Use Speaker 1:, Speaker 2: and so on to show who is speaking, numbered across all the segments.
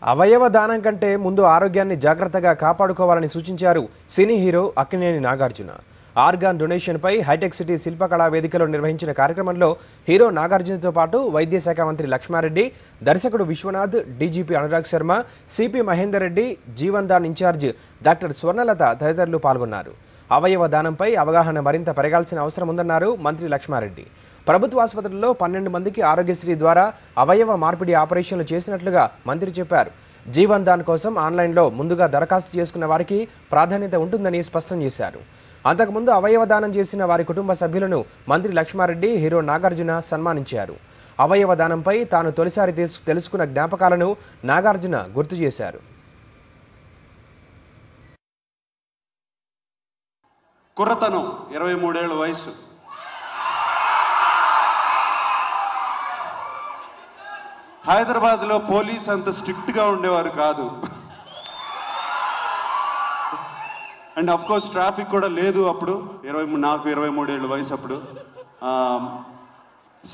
Speaker 1: అవయవ దానం కంటే ముందు ఆరోగ్యాన్ని జాగ్రత్తగా కాపాడుకోవాలని సూచించారు cine hero Akkineni Nagarjuna. Organ donation పై హైటెక్ సిటీ శిల్పకళా వేదికలో నిర్వహించిన కార్యక్రమంలో హీరో నాగార్జునతో పాటు వైద్య శాఖ మంత్రి లక్ష్మారెడ్డి, దర్శకుడు విశ్వనాథ్, డీజీపీ అనురాగ్ శర్మ, సిపి మహేందర్ రెడ్డి, జీవన్ దాన్ ఇన్ఛార్జ్ డాక్టర్ స్వర్ణలత తదితరులు పాల్గొన్నారు. అవయవ దానంపై అవగాహన మరింత పెరగాల్సిన అవసరం ఉందన్నారు మంత్రి లక్ష్మారెడ్డి. ప్రభుత్వ ఆసుపత్రుల్లో 12 మందికి ఆరోగ్యశ్రీ ద్వారా అవయవ మార్పిడి ఆపరేషన్లు చేసినట్లుగా మంత్రి చెప్పారు. జీవన్ దాన్ కోసం ఆన్లైన్లో ముందుగా దరఖాస్తు చేసుకున్న వారికి ప్రాధాన్యత ఉంటుందని స్పష్టం చేశారు. అంతకుముందు అవయవ దానం చేసిన వారి కుటుంబ సభ్యులను మంత్రి లక్ష్మారెడ్డి, హీరో నాగార్జున సన్మానించారు. అవయవ దానంపై తాను తొలిసారి తెలుసుకున్న జ్ఞాపకాలను నాగార్జున గుర్తు చేశారు.
Speaker 2: కుర్రతనం 23 ఏళ్ల వయసు. హైదరాబాద్లో పోలీస్ అంత స్ట్రిక్ట్గా ఉండేవారు కాదు. అండ్ అఫ్ కోర్స్ ట్రాఫిక్ కూడా లేదు అప్పుడు. నాకు 23 ఏళ్ళ వయసు అప్పుడు.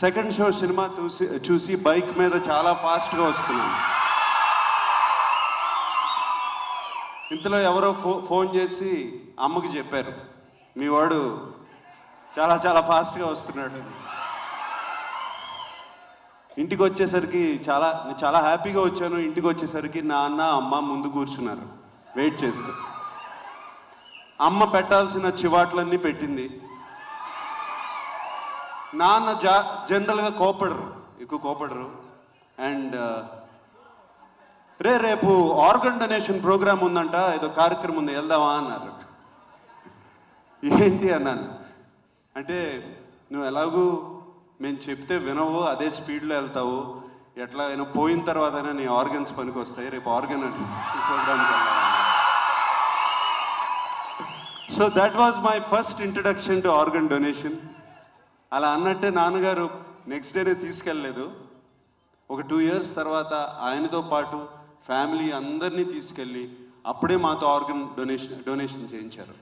Speaker 2: సెకండ్ షో సినిమా చూసి బైక్ మీద చాలా ఫాస్ట్గా వస్తున్నాను. ఇంతలో ఎవరో ఫోన్ చేసి అమ్మకి చెప్పారు, మీ వాడు చాలా చాలా ఫాస్ట్గా వస్తున్నాడు. ఇంటికి వచ్చేసరికి చాలా హ్యాపీగా వచ్చాను. ఇంటికి వచ్చేసరికి నాన్న అమ్మ ముందు కూర్చున్నారు వెయిట్ చేస్తూ. అమ్మ పెట్టాల్సిన చివాట్లన్నీ పెట్టింది. నాన్న జనరల్గా ఎక్కువ కోపడరు. అండ్ రేపు ఆర్గన్ డొనేషన్ ప్రోగ్రామ్ ఉందంట, ఏదో కార్యక్రమం ఉంది, వెళ్దామా అన్నారు. ఏంటి అన్నాను. అంటే నువ్వు ఎలాగూ మేము చెప్తే వినవు, అదే స్పీడ్లో వెళ్తావు, ఎట్లా పోయిన తర్వాతైనా నీ ఆర్గన్స్ పనికి వస్తాయి, రేపు ఆర్గన్ ప్రోగ్రామ్కి వెళ్ళాలి. So that was my first introduction to organ donation. అలా అన్నట్టే నాన్నగారు నెక్స్ట్ డేనే తీసుకెళ్ళలేదు. ఒక 2 years తర్వాత ఆయనతో పాటు ఫ్యామిలీ అందరినీ తీసుకెళ్ళి అప్పుడే మాతో ఆర్గన్ డొనేషన్ చేయించారు.